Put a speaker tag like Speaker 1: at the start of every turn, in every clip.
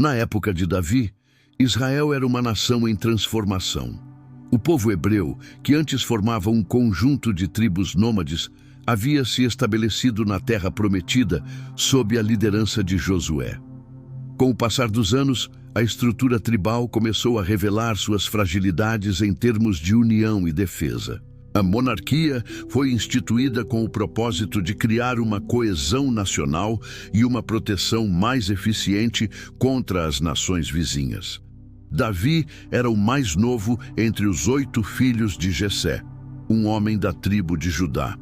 Speaker 1: Na época de Davi, Israel era uma nação em transformação. O povo hebreu, que antes formava um conjunto de tribos nômades, havia se estabelecido na terra prometida sob a liderança de Josué. Com o passar dos anos, a estrutura tribal começou a revelar suas fragilidades em termos de união e defesa. A monarquia foi instituída com o propósito de criar uma coesão nacional e uma proteção mais eficiente contra as nações vizinhas. Davi era o mais novo entre os 8 filhos de Jessé, um homem da tribo de Judá.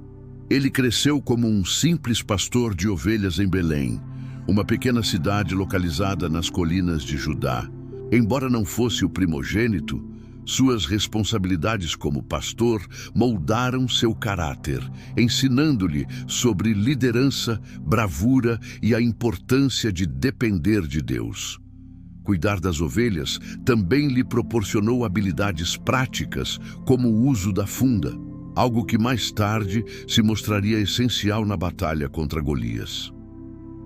Speaker 1: Ele cresceu como um simples pastor de ovelhas em Belém, uma pequena cidade localizada nas colinas de Judá. Embora não fosse o primogênito, suas responsabilidades como pastor moldaram seu caráter, ensinando-lhe sobre liderança, bravura e a importância de depender de Deus. Cuidar das ovelhas também lhe proporcionou habilidades práticas, como o uso da funda, algo que mais tarde se mostraria essencial na batalha contra Golias.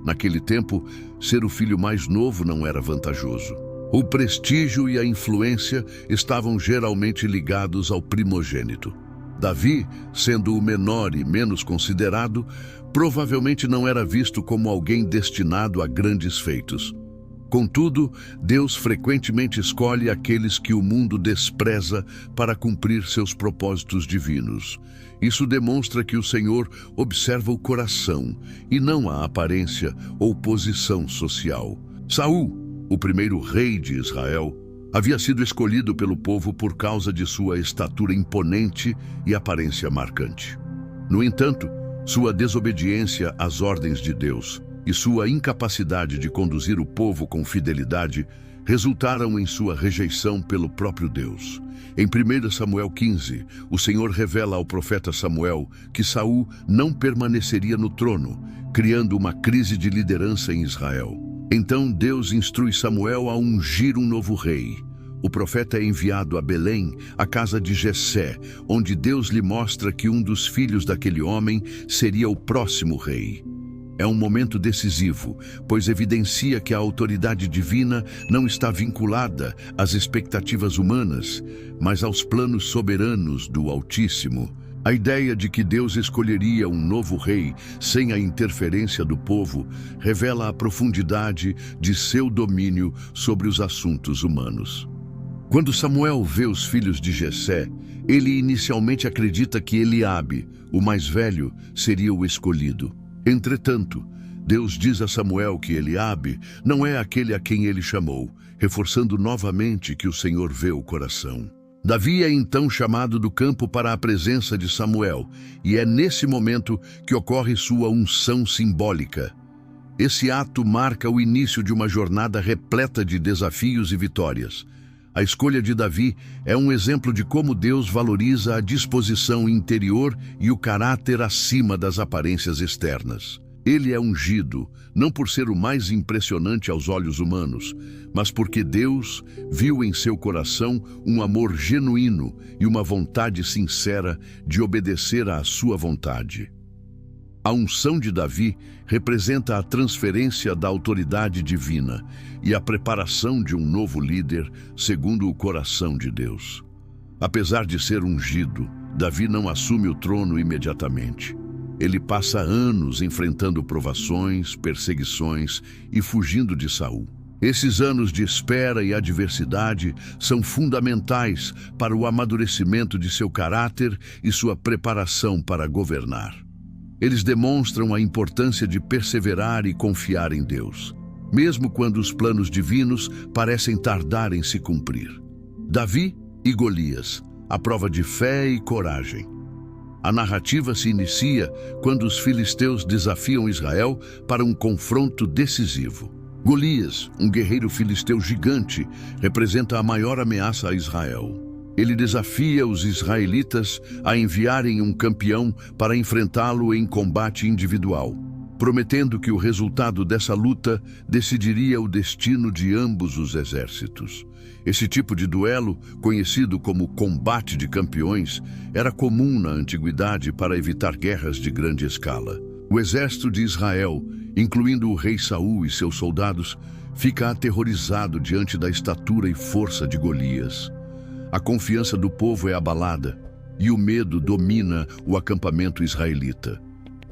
Speaker 1: Naquele tempo, ser o filho mais novo não era vantajoso. O prestígio e a influência estavam geralmente ligados ao primogênito. Davi, sendo o menor e menos considerado, provavelmente não era visto como alguém destinado a grandes feitos. Contudo, Deus frequentemente escolhe aqueles que o mundo despreza para cumprir seus propósitos divinos. Isso demonstra que o Senhor observa o coração e não a aparência ou posição social. Saul, o primeiro rei de Israel, havia sido escolhido pelo povo por causa de sua estatura imponente e aparência marcante. No entanto, sua desobediência às ordens de Deus e sua incapacidade de conduzir o povo com fidelidade resultaram em sua rejeição pelo próprio Deus. Em 1 Samuel 15, o Senhor revela ao profeta Samuel que Saul não permaneceria no trono, criando uma crise de liderança em Israel. Então Deus instrui Samuel a ungir um novo rei. O profeta é enviado a Belém, a casa de Jessé, onde Deus lhe mostra que um dos filhos daquele homem seria o próximo rei. É um momento decisivo, pois evidencia que a autoridade divina não está vinculada às expectativas humanas, mas aos planos soberanos do Altíssimo. A ideia de que Deus escolheria um novo rei sem a interferência do povo revela a profundidade de seu domínio sobre os assuntos humanos. Quando Samuel vê os filhos de Jessé, ele inicialmente acredita que Eliabe, o mais velho, seria o escolhido. Entretanto, Deus diz a Samuel que Eliabe não é aquele a quem ele chamou, reforçando novamente que o Senhor vê o coração. Davi é então chamado do campo para a presença de Samuel, e é nesse momento que ocorre sua unção simbólica. Esse ato marca o início de uma jornada repleta de desafios e vitórias. A escolha de Davi é um exemplo de como Deus valoriza a disposição interior e o caráter acima das aparências externas. Ele é ungido, não por ser o mais impressionante aos olhos humanos, mas porque Deus viu em seu coração um amor genuíno e uma vontade sincera de obedecer à sua vontade. A unção de Davi representa a transferência da autoridade divina e a preparação de um novo líder segundo o coração de Deus. Apesar de ser ungido, Davi não assume o trono imediatamente. Ele passa anos enfrentando provações, perseguições e fugindo de Saul. Esses anos de espera e adversidade são fundamentais para o amadurecimento de seu caráter e sua preparação para governar. Eles demonstram a importância de perseverar e confiar em Deus, mesmo quando os planos divinos parecem tardar em se cumprir. Davi e Golias, a prova de fé e coragem. A narrativa se inicia quando os filisteus desafiam Israel para um confronto decisivo. Golias, um guerreiro filisteu gigante, representa a maior ameaça a Israel. Ele desafia os israelitas a enviarem um campeão para enfrentá-lo em combate individual, prometendo que o resultado dessa luta decidiria o destino de ambos os exércitos. Esse tipo de duelo, conhecido como combate de campeões, era comum na antiguidade para evitar guerras de grande escala. O exército de Israel, incluindo o rei Saul e seus soldados, fica aterrorizado diante da estatura e força de Golias. A confiança do povo é abalada e o medo domina o acampamento israelita.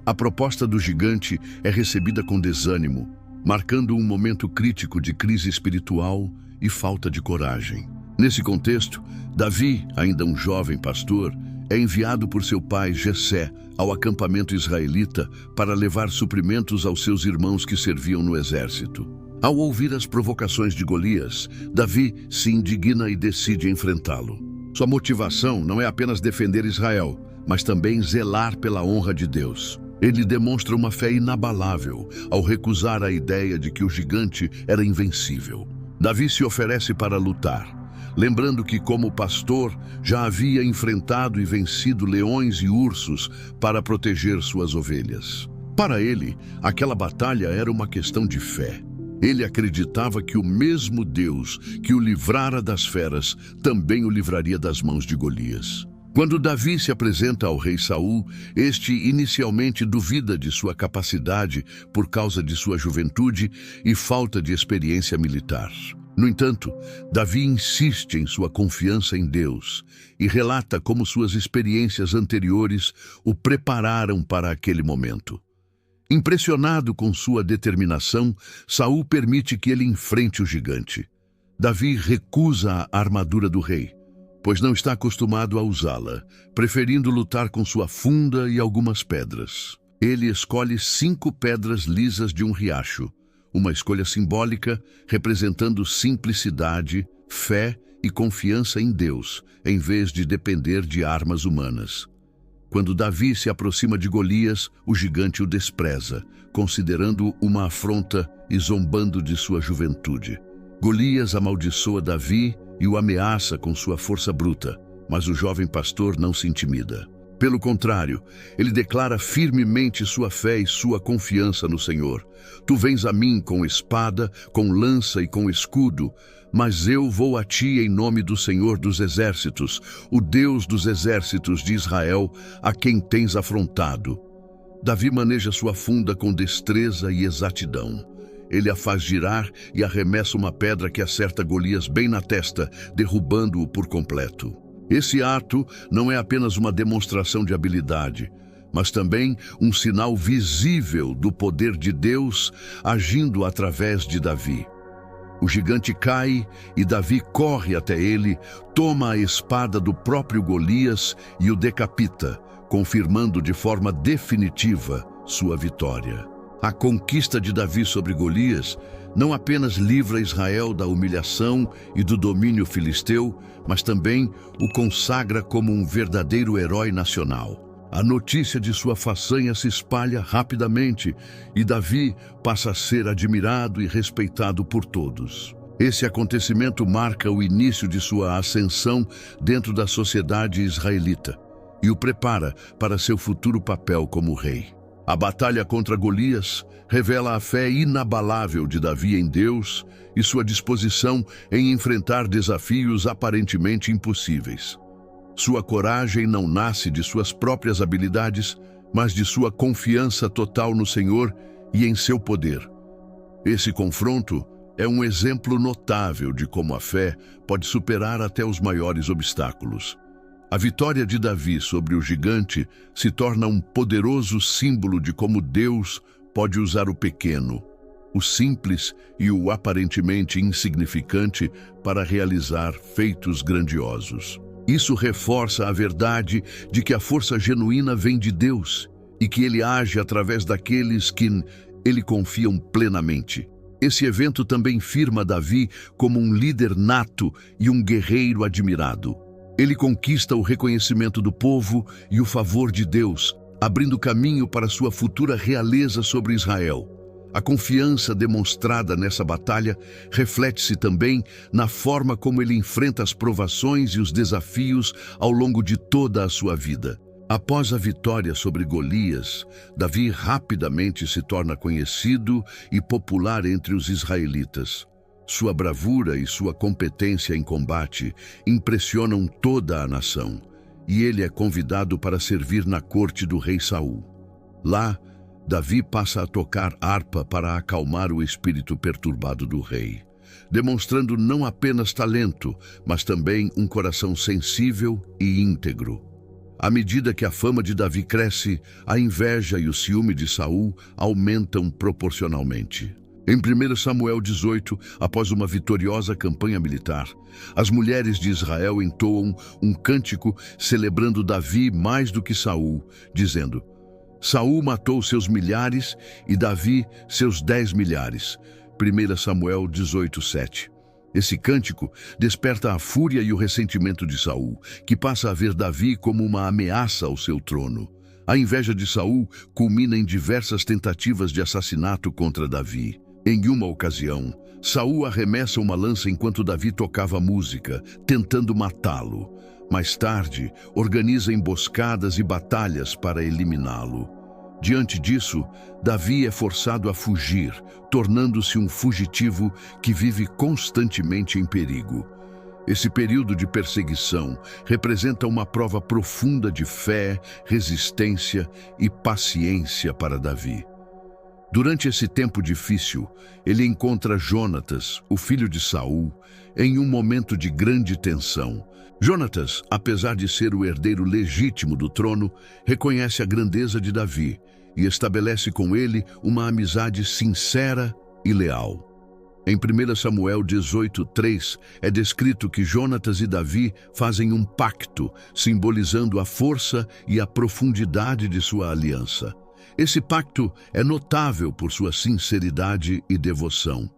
Speaker 1: A proposta do gigante é recebida com desânimo, marcando um momento crítico de crise espiritual e falta de coragem. Nesse contexto, Davi, ainda um jovem pastor, é enviado por seu pai Jessé ao acampamento israelita para levar suprimentos aos seus irmãos que serviam no exército. Ao ouvir as provocações de Golias, Davi se indigna e decide enfrentá-lo. Sua motivação não é apenas defender Israel, mas também zelar pela honra de Deus. Ele demonstra uma fé inabalável ao recusar a ideia de que o gigante era invencível. Davi se oferece para lutar, lembrando que, como pastor, já havia enfrentado e vencido leões e ursos para proteger suas ovelhas. Para ele, aquela batalha era uma questão de fé. Ele acreditava que o mesmo Deus que o livrara das feras também o livraria das mãos de Golias. Quando Davi se apresenta ao rei Saul, este inicialmente duvida de sua capacidade por causa de sua juventude e falta de experiência militar. No entanto, Davi insiste em sua confiança em Deus e relata como suas experiências anteriores o prepararam para aquele momento. Impressionado com sua determinação, Saul permite que ele enfrente o gigante. Davi recusa a armadura do rei, pois não está acostumado a usá-la, preferindo lutar com sua funda e algumas pedras. Ele escolhe 5 pedras lisas de um riacho, uma escolha simbólica representando simplicidade, fé e confiança em Deus, em vez de depender de armas humanas. Quando Davi se aproxima de Golias, o gigante o despreza, considerando-o uma afronta e zombando de sua juventude. Golias amaldiçoa Davi e o ameaça com sua força bruta, mas o jovem pastor não se intimida. Pelo contrário, ele declara firmemente sua fé e sua confiança no Senhor. Tu vens a mim com espada, com lança e com escudo, mas eu vou a ti em nome do Senhor dos Exércitos, o Deus dos exércitos de Israel, a quem tens afrontado. Davi maneja sua funda com destreza e exatidão. Ele a faz girar e arremessa uma pedra que acerta Golias bem na testa, derrubando-o por completo. Esse ato não é apenas uma demonstração de habilidade, mas também um sinal visível do poder de Deus agindo através de Davi. O gigante cai e Davi corre até ele, toma a espada do próprio Golias e o decapita, confirmando de forma definitiva sua vitória. A conquista de Davi sobre Golias não apenas livra Israel da humilhação e do domínio filisteu, mas também o consagra como um verdadeiro herói nacional. A notícia de sua façanha se espalha rapidamente e Davi passa a ser admirado e respeitado por todos. Esse acontecimento marca o início de sua ascensão dentro da sociedade israelita e o prepara para seu futuro papel como rei. A batalha contra Golias revela a fé inabalável de Davi em Deus e sua disposição em enfrentar desafios aparentemente impossíveis. Sua coragem não nasce de suas próprias habilidades, mas de sua confiança total no Senhor e em seu poder. Esse confronto é um exemplo notável de como a fé pode superar até os maiores obstáculos. A vitória de Davi sobre o gigante se torna um poderoso símbolo de como Deus pode usar o pequeno, o simples e o aparentemente insignificante para realizar feitos grandiosos. Isso reforça a verdade de que a força genuína vem de Deus e que Ele age através daqueles que Ele confiam plenamente. Esse evento também firma Davi como um líder nato e um guerreiro admirado. Ele conquista o reconhecimento do povo e o favor de Deus, abrindo caminho para sua futura realeza sobre Israel. A confiança demonstrada nessa batalha reflete-se também na forma como ele enfrenta as provações e os desafios ao longo de toda a sua vida. Após a vitória sobre Golias, Davi rapidamente se torna conhecido e popular entre os israelitas. Sua bravura e sua competência em combate impressionam toda a nação, e ele é convidado para servir na corte do rei Saul. Lá, Davi passa a tocar harpa para acalmar o espírito perturbado do rei, demonstrando não apenas talento, mas também um coração sensível e íntegro. À medida que a fama de Davi cresce, a inveja e o ciúme de Saul aumentam proporcionalmente. Em 1 Samuel 18, após uma vitoriosa campanha militar, as mulheres de Israel entoam um cântico celebrando Davi mais do que Saul, dizendo: Saul matou seus milhares e Davi seus 10 milhares. 1 Samuel 18:7. Esse cântico desperta a fúria e o ressentimento de Saul, que passa a ver Davi como uma ameaça ao seu trono. A inveja de Saul culmina em diversas tentativas de assassinato contra Davi. Em uma ocasião, Saul arremessa uma lança enquanto Davi tocava música, tentando matá-lo. Mais tarde, organiza emboscadas e batalhas para eliminá-lo. Diante disso, Davi é forçado a fugir, tornando-se um fugitivo que vive constantemente em perigo. Esse período de perseguição representa uma prova profunda de fé, resistência e paciência para Davi. Durante esse tempo difícil, ele encontra Jonatas, o filho de Saul, em um momento de grande tensão. Jonatas, apesar de ser o herdeiro legítimo do trono, reconhece a grandeza de Davi e estabelece com ele uma amizade sincera e leal. Em 1 Samuel 18:3 é descrito que Jonatas e Davi fazem um pacto, simbolizando a força e a profundidade de sua aliança. Esse pacto é notável por sua sinceridade e devoção.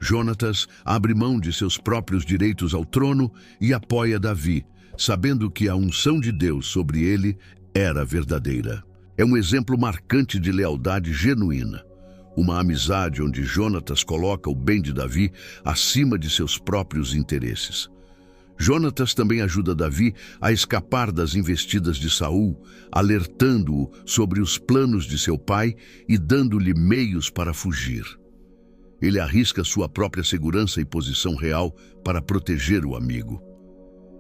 Speaker 1: Jonatas abre mão de seus próprios direitos ao trono e apoia Davi, sabendo que a unção de Deus sobre ele era verdadeira. É um exemplo marcante de lealdade genuína. Uma amizade onde Jonatas coloca o bem de Davi acima de seus próprios interesses. Jonatas também ajuda Davi a escapar das investidas de Saul, alertando-o sobre os planos de seu pai e dando-lhe meios para fugir. Ele arrisca sua própria segurança e posição real para proteger o amigo.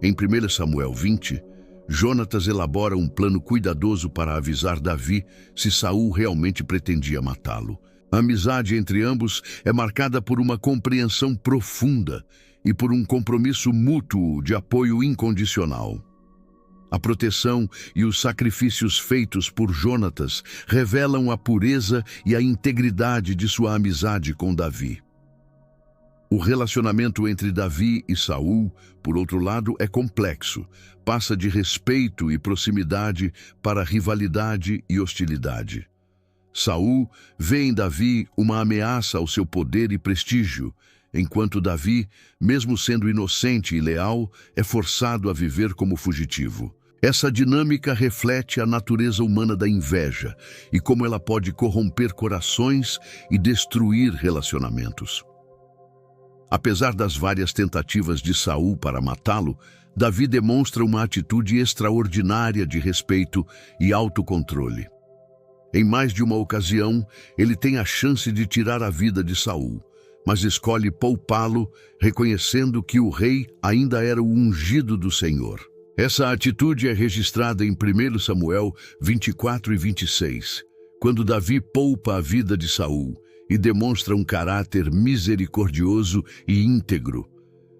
Speaker 1: Em 1 Samuel 20, Jonatas elabora um plano cuidadoso para avisar Davi se Saul realmente pretendia matá-lo. A amizade entre ambos é marcada por uma compreensão profunda e por um compromisso mútuo de apoio incondicional. A proteção e os sacrifícios feitos por Jonatas revelam a pureza e a integridade de sua amizade com Davi. O relacionamento entre Davi e Saul, por outro lado, é complexo. Passa de respeito e proximidade para rivalidade e hostilidade. Saul vê em Davi uma ameaça ao seu poder e prestígio, enquanto Davi, mesmo sendo inocente e leal, é forçado a viver como fugitivo. Essa dinâmica reflete a natureza humana da inveja e como ela pode corromper corações e destruir relacionamentos. Apesar das várias tentativas de Saul para matá-lo, Davi demonstra uma atitude extraordinária de respeito e autocontrole. Em mais de uma ocasião, ele tem a chance de tirar a vida de Saul, mas escolhe poupá-lo, reconhecendo que o rei ainda era o ungido do Senhor. Essa atitude é registrada em 1 Samuel 24 e 26, quando Davi poupa a vida de Saul e demonstra um caráter misericordioso e íntegro.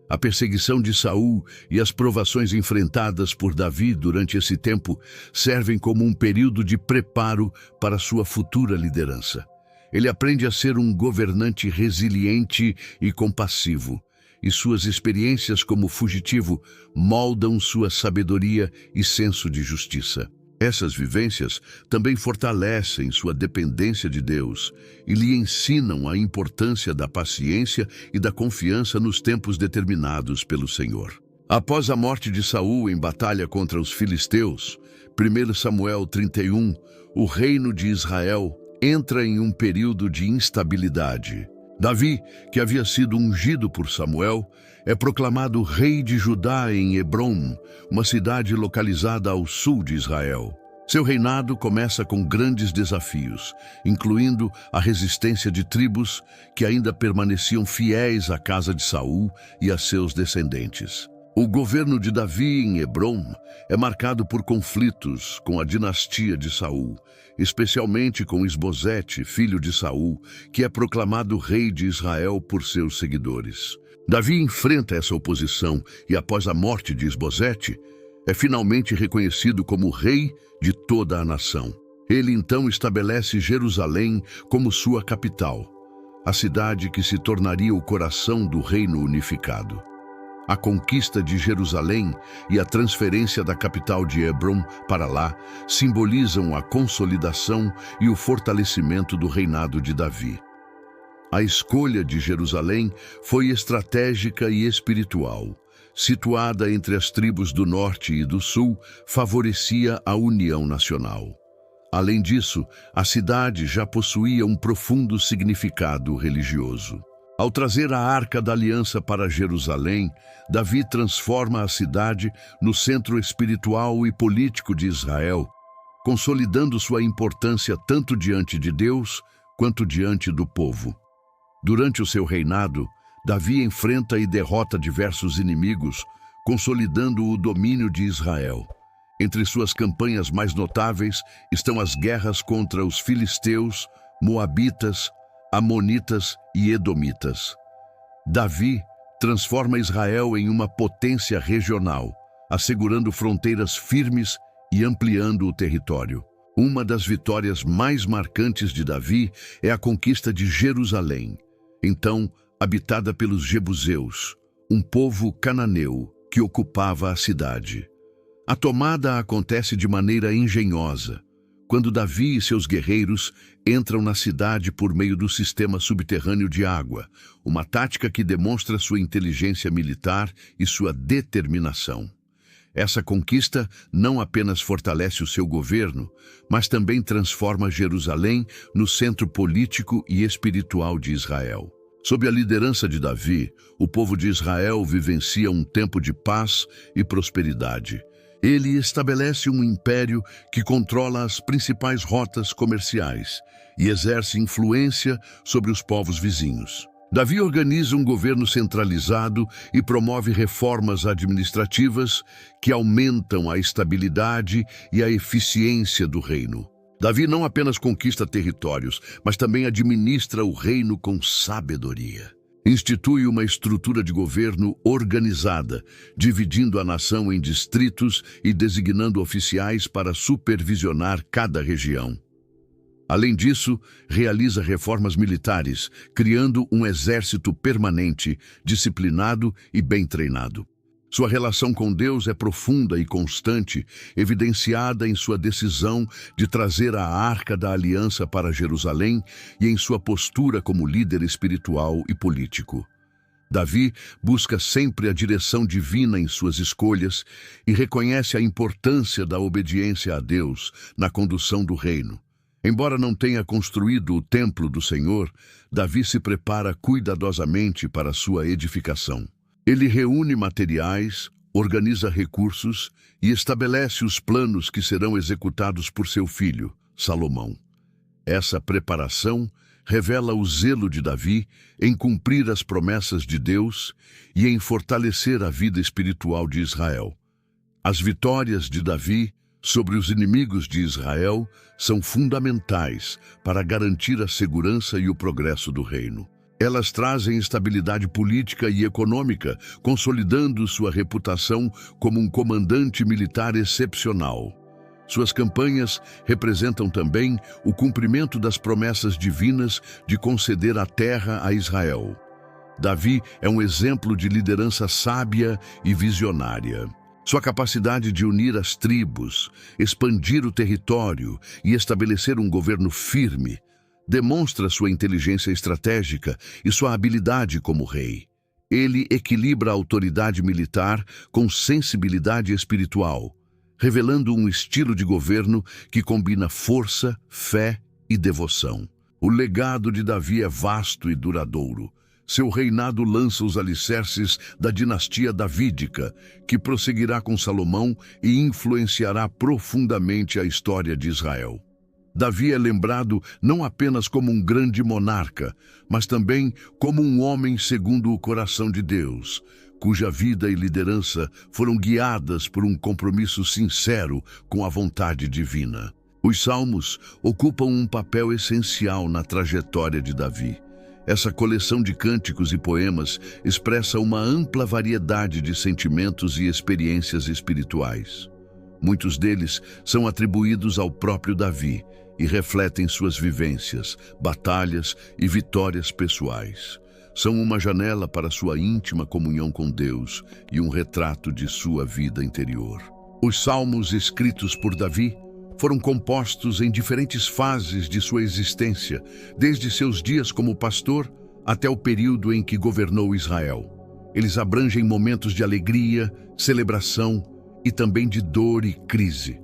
Speaker 1: A perseguição de Saul e as provações enfrentadas por Davi durante esse tempo servem como um período de preparo para sua futura liderança. Ele aprende a ser um governante resiliente e compassivo, e suas experiências como fugitivo moldam sua sabedoria e senso de justiça. Essas vivências também fortalecem sua dependência de Deus e lhe ensinam a importância da paciência e da confiança nos tempos determinados pelo Senhor. Após a morte de Saul em batalha contra os filisteus, 1 Samuel 31, o reino de Israel entra em um período de instabilidade. Davi, que havia sido ungido por Samuel, é proclamado rei de Judá em Hebrom, uma cidade localizada ao sul de Israel. Seu reinado começa com grandes desafios, incluindo a resistência de tribos que ainda permaneciam fiéis à casa de Saul e a seus descendentes. O governo de Davi em Hebrom é marcado por conflitos com a dinastia de Saul, especialmente com Isbosete, filho de Saul, que é proclamado rei de Israel por seus seguidores. Davi enfrenta essa oposição e, após a morte de Isbosete, é finalmente reconhecido como rei de toda a nação. Ele então estabelece Jerusalém como sua capital, a cidade que se tornaria o coração do reino unificado. A conquista de Jerusalém e a transferência da capital de Hebrom para lá simbolizam a consolidação e o fortalecimento do reinado de Davi. A escolha de Jerusalém foi estratégica e espiritual. Situada entre as tribos do norte e do sul, favorecia a união nacional. Além disso, a cidade já possuía um profundo significado religioso. Ao trazer a Arca da Aliança para Jerusalém, Davi transforma a cidade no centro espiritual e político de Israel, consolidando sua importância tanto diante de Deus quanto diante do povo. Durante o seu reinado, Davi enfrenta e derrota diversos inimigos, consolidando o domínio de Israel. Entre suas campanhas mais notáveis estão as guerras contra os filisteus, moabitas, amonitas e edomitas. Davi transforma Israel em uma potência regional, assegurando fronteiras firmes e ampliando o território. Uma das vitórias mais marcantes de Davi é a conquista de Jerusalém, então habitada pelos jebuseus, um povo cananeu que ocupava a cidade. A tomada acontece de maneira engenhosa, quando Davi e seus guerreiros entram na cidade por meio do sistema subterrâneo de água, uma tática que demonstra sua inteligência militar e sua determinação. Essa conquista não apenas fortalece o seu governo, mas também transforma Jerusalém no centro político e espiritual de Israel. Sob a liderança de Davi, o povo de Israel vivencia um tempo de paz e prosperidade. Ele estabelece um império que controla as principais rotas comerciais e exerce influência sobre os povos vizinhos. Davi organiza um governo centralizado e promove reformas administrativas que aumentam a estabilidade e a eficiência do reino. Davi não apenas conquista territórios, mas também administra o reino com sabedoria. Institui uma estrutura de governo organizada, dividindo a nação em distritos e designando oficiais para supervisionar cada região. Além disso, realiza reformas militares, criando um exército permanente, disciplinado e bem treinado. Sua relação com Deus é profunda e constante, evidenciada em sua decisão de trazer a Arca da Aliança para Jerusalém e em sua postura como líder espiritual e político. Davi busca sempre a direção divina em suas escolhas e reconhece a importância da obediência a Deus na condução do reino. Embora não tenha construído o templo do Senhor, Davi se prepara cuidadosamente para sua edificação. Ele reúne materiais, organiza recursos e estabelece os planos que serão executados por seu filho, Salomão. Essa preparação revela o zelo de Davi em cumprir as promessas de Deus e em fortalecer a vida espiritual de Israel. As vitórias de Davi sobre os inimigos de Israel são fundamentais para garantir a segurança e o progresso do reino. Elas trazem estabilidade política e econômica, consolidando sua reputação como um comandante militar excepcional. Suas campanhas representam também o cumprimento das promessas divinas de conceder a terra a Israel. Davi é um exemplo de liderança sábia e visionária. Sua capacidade de unir as tribos, expandir o território e estabelecer um governo firme demonstra sua inteligência estratégica e sua habilidade como rei. Ele equilibra a autoridade militar com sensibilidade espiritual, revelando um estilo de governo que combina força, fé e devoção. O legado de Davi é vasto e duradouro. Seu reinado lança os alicerces da dinastia davídica, que prosseguirá com Salomão e influenciará profundamente a história de Israel. Davi é lembrado não apenas como um grande monarca, mas também como um homem segundo o coração de Deus, cuja vida e liderança foram guiadas por um compromisso sincero com a vontade divina. Os Salmos ocupam um papel essencial na trajetória de Davi. Essa coleção de cânticos e poemas expressa uma ampla variedade de sentimentos e experiências espirituais. Muitos deles são atribuídos ao próprio Davi e refletem suas vivências, batalhas e vitórias pessoais. São uma janela para sua íntima comunhão com Deus e um retrato de sua vida interior. Os salmos escritos por Davi foram compostos em diferentes fases de sua existência, desde seus dias como pastor até o período em que governou Israel. Eles abrangem momentos de alegria, celebração e também de dor e crise.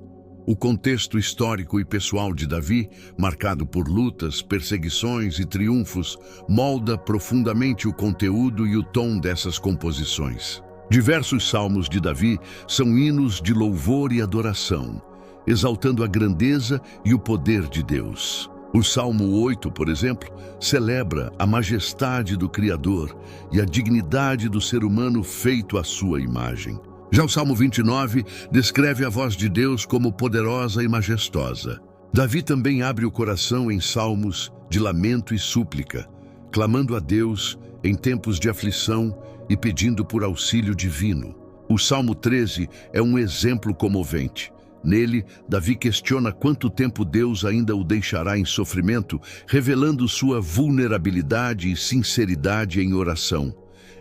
Speaker 1: O contexto histórico e pessoal de Davi, marcado por lutas, perseguições e triunfos, molda profundamente o conteúdo e o tom dessas composições. Diversos salmos de Davi são hinos de louvor e adoração, exaltando a grandeza e o poder de Deus. O Salmo 8, por exemplo, celebra a majestade do Criador e a dignidade do ser humano feito à sua imagem. Já o Salmo 29 descreve a voz de Deus como poderosa e majestosa. Davi também abre o coração em salmos de lamento e súplica, clamando a Deus em tempos de aflição e pedindo por auxílio divino. O Salmo 13 é um exemplo comovente. Nele, Davi questiona quanto tempo Deus ainda o deixará em sofrimento, revelando sua vulnerabilidade e sinceridade em oração.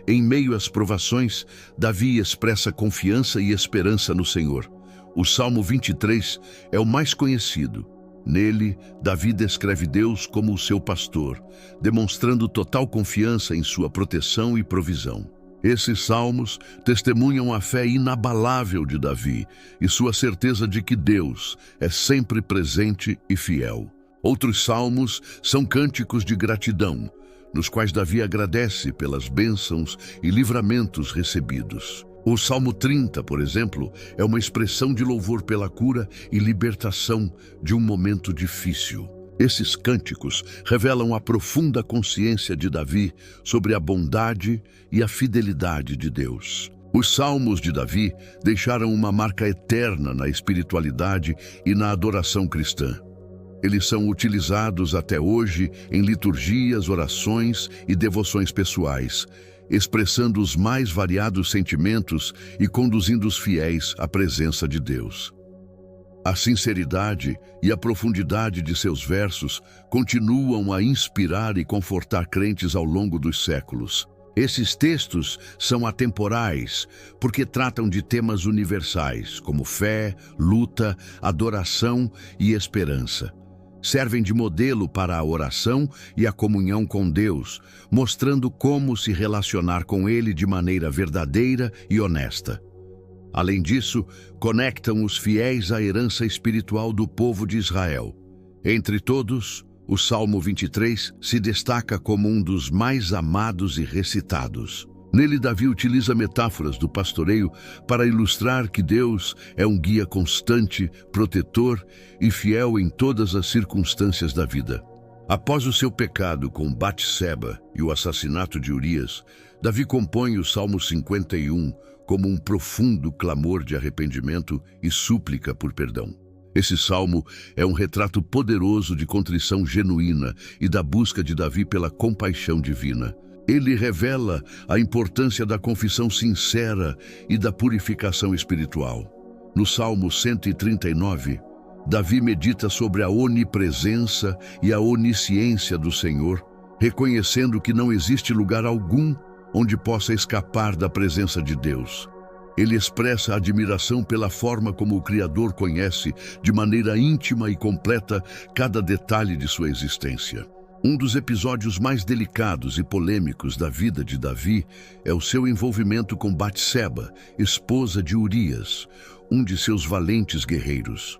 Speaker 1: Em meio às provações, Davi expressa confiança e esperança no Senhor. O Salmo 23 é o mais conhecido. Nele, Davi descreve Deus como o seu pastor, demonstrando total confiança em sua proteção e provisão. Esses salmos testemunham a fé inabalável de Davi e sua certeza de que Deus é sempre presente e fiel. Outros salmos são cânticos de gratidão, nos quais Davi agradece pelas bênçãos e livramentos recebidos. O Salmo 30, por exemplo, é uma expressão de louvor pela cura e libertação de um momento difícil. Esses cânticos revelam a profunda consciência de Davi sobre a bondade e a fidelidade de Deus. Os salmos de Davi deixaram uma marca eterna na espiritualidade e na adoração cristã. Eles são utilizados até hoje em liturgias, orações e devoções pessoais, expressando os mais variados sentimentos e conduzindo os fiéis à presença de Deus. A sinceridade e a profundidade de seus versos continuam a inspirar e confortar crentes ao longo dos séculos. Esses textos são atemporais porque tratam de temas universais, como fé, luta, adoração e esperança. Servem de modelo para a oração e a comunhão com Deus, mostrando como se relacionar com Ele de maneira verdadeira e honesta. Além disso, conectam os fiéis à herança espiritual do povo de Israel. Entre todos, o Salmo 23 se destaca como um dos mais amados e recitados. Nele, Davi utiliza metáforas do pastoreio para ilustrar que Deus é um guia constante, protetor e fiel em todas as circunstâncias da vida. Após o seu pecado com Batseba e o assassinato de Urias, Davi compõe o Salmo 51 como um profundo clamor de arrependimento e súplica por perdão. Esse salmo é um retrato poderoso de contrição genuína e da busca de Davi pela compaixão divina. Ele revela a importância da confissão sincera e da purificação espiritual. No Salmo 139, Davi medita sobre a onipresença e a onisciência do Senhor, reconhecendo que não existe lugar algum onde possa escapar da presença de Deus. Ele expressa admiração pela forma como o Criador conhece, de maneira íntima e completa, cada detalhe de sua existência. Um dos episódios mais delicados e polêmicos da vida de Davi é o seu envolvimento com Batseba, esposa de Urias, um de seus valentes guerreiros.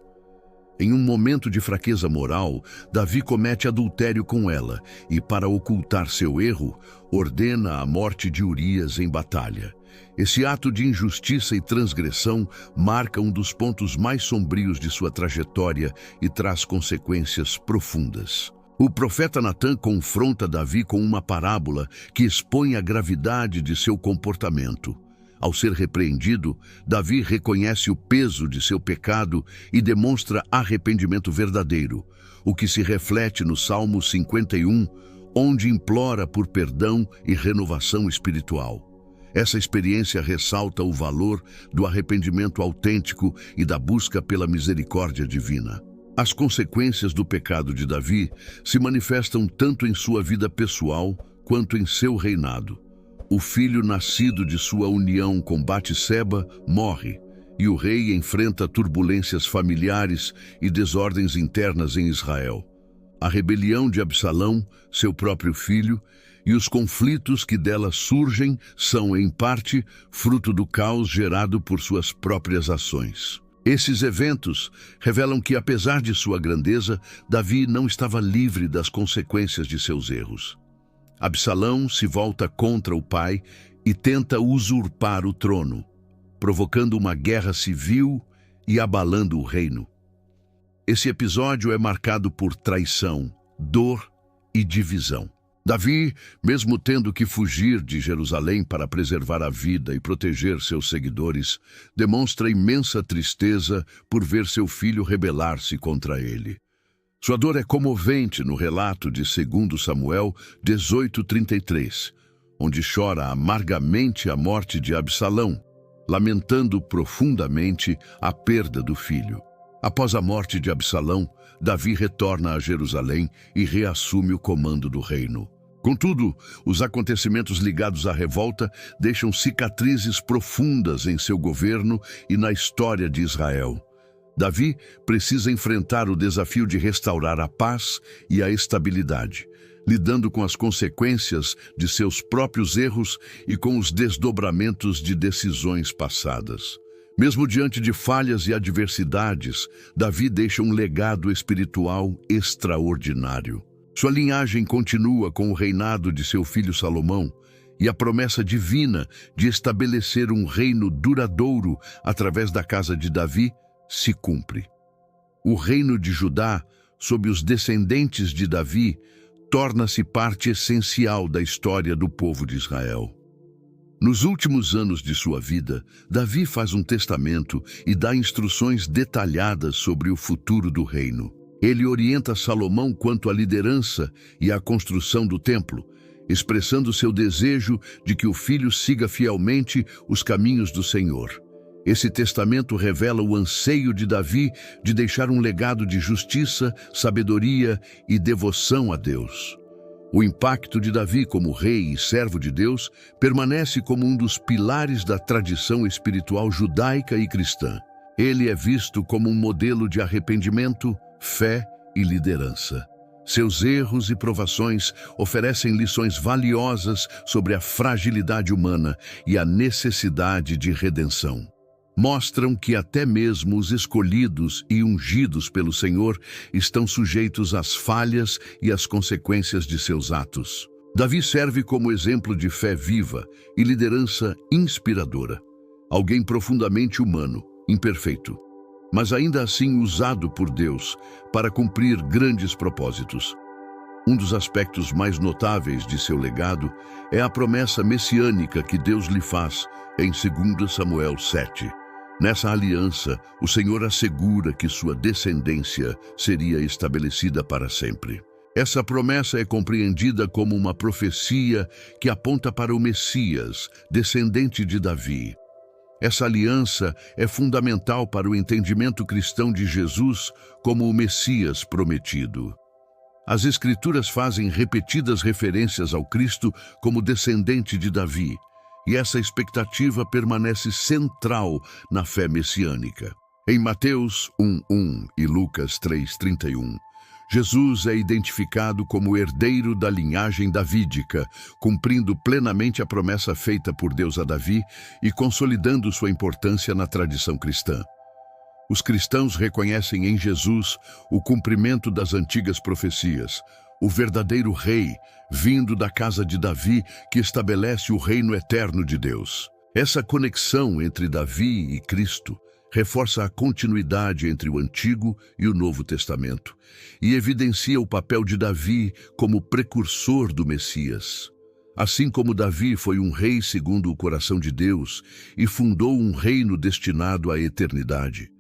Speaker 1: Em um momento de fraqueza moral, Davi comete adultério com ela e, para ocultar seu erro, ordena a morte de Urias em batalha. Esse ato de injustiça e transgressão marca um dos pontos mais sombrios de sua trajetória e traz consequências profundas. O profeta Natã confronta Davi com uma parábola que expõe a gravidade de seu comportamento. Ao ser repreendido, Davi reconhece o peso de seu pecado e demonstra arrependimento verdadeiro, o que se reflete no Salmo 51, onde implora por perdão e renovação espiritual. Essa experiência ressalta o valor do arrependimento autêntico e da busca pela misericórdia divina. As consequências do pecado de Davi se manifestam tanto em sua vida pessoal quanto em seu reinado. O filho nascido de sua união com Batseba morre, e o rei enfrenta turbulências familiares e desordens internas em Israel. A rebelião de Absalão, seu próprio filho, e os conflitos que dela surgem são, em parte, fruto do caos gerado por suas próprias ações. Esses eventos revelam que, apesar de sua grandeza, Davi não estava livre das consequências de seus erros. Absalão se volta contra o pai e tenta usurpar o trono, provocando uma guerra civil e abalando o reino. Esse episódio é marcado por traição, dor e divisão. Davi, mesmo tendo que fugir de Jerusalém para preservar a vida e proteger seus seguidores, demonstra imensa tristeza por ver seu filho rebelar-se contra ele. Sua dor é comovente no relato de 2 Samuel 18:33, onde chora amargamente a morte de Absalão, lamentando profundamente a perda do filho. Após a morte de Absalão, Davi retorna a Jerusalém e reassume o comando do reino. Contudo, os acontecimentos ligados à revolta deixam cicatrizes profundas em seu governo e na história de Israel. Davi precisa enfrentar o desafio de restaurar a paz e a estabilidade, lidando com as consequências de seus próprios erros e com os desdobramentos de decisões passadas. Mesmo diante de falhas e adversidades, Davi deixa um legado espiritual extraordinário. Sua linhagem continua com o reinado de seu filho Salomão, e a promessa divina de estabelecer um reino duradouro através da casa de Davi se cumpre. O reino de Judá, sob os descendentes de Davi, torna-se parte essencial da história do povo de Israel. Nos últimos anos de sua vida, Davi faz um testamento e dá instruções detalhadas sobre o futuro do reino. Ele orienta Salomão quanto à liderança e à construção do templo, expressando seu desejo de que o filho siga fielmente os caminhos do Senhor. Esse testamento revela o anseio de Davi de deixar um legado de justiça, sabedoria e devoção a Deus. O impacto de Davi como rei e servo de Deus permanece como um dos pilares da tradição espiritual judaica e cristã. Ele é visto como um modelo de arrependimento, fé e liderança. Seus erros e provações oferecem lições valiosas sobre a fragilidade humana e a necessidade de redenção. Mostram que até mesmo os escolhidos e ungidos pelo Senhor estão sujeitos às falhas e às consequências de seus atos. Davi serve como exemplo de fé viva e liderança inspiradora. Alguém profundamente humano, imperfeito, mas ainda assim usado por Deus para cumprir grandes propósitos. Um dos aspectos mais notáveis de seu legado é a promessa messiânica que Deus lhe faz em 2 Samuel 7. Nessa aliança, o Senhor assegura que sua descendência seria estabelecida para sempre. Essa promessa é compreendida como uma profecia que aponta para o Messias, descendente de Davi. Essa aliança é fundamental para o entendimento cristão de Jesus como o Messias prometido. As Escrituras fazem repetidas referências ao Cristo como descendente de Davi, e essa expectativa permanece central na fé messiânica. Em Mateus 1:1 e Lucas 3:31, Jesus é identificado como herdeiro da linhagem davídica, cumprindo plenamente a promessa feita por Deus a Davi e consolidando sua importância na tradição cristã. Os cristãos reconhecem em Jesus o cumprimento das antigas profecias, o verdadeiro rei, vindo da casa de Davi, que estabelece o reino eterno de Deus. Essa conexão entre Davi e Cristo reforça a continuidade entre o Antigo e o Novo Testamento e evidencia o papel de Davi como precursor do Messias. Assim como Davi foi um rei segundo o coração de Deus e fundou um reino destinado à eternidade,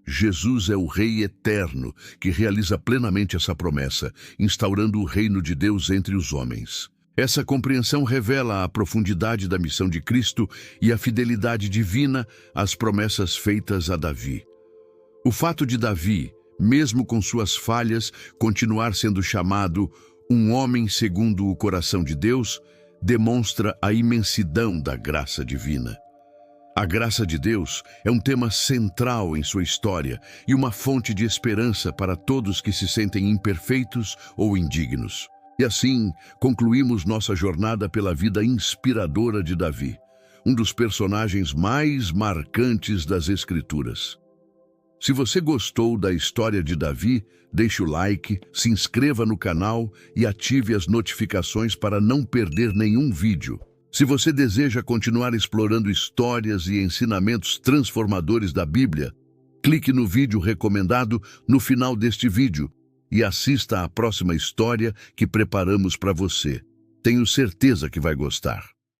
Speaker 1: Jesus é o Rei eterno que realiza plenamente essa promessa, instaurando o reino de Deus entre os homens. Essa compreensão revela a profundidade da missão de Cristo e a fidelidade divina às promessas feitas a Davi. O fato de Davi, mesmo com suas falhas, continuar sendo chamado um homem segundo o coração de Deus, demonstra a imensidão da graça divina. A graça de Deus é um tema central em sua história e uma fonte de esperança para todos que se sentem imperfeitos ou indignos. E assim, concluímos nossa jornada pela vida inspiradora de Davi, um dos personagens mais marcantes das Escrituras. Se você gostou da história de Davi, deixe o like, se inscreva no canal e ative as notificações para não perder nenhum vídeo. Se você deseja continuar explorando histórias e ensinamentos transformadores da Bíblia, clique no vídeo recomendado no final deste vídeo e assista à próxima história que preparamos para você. Tenho certeza que vai gostar.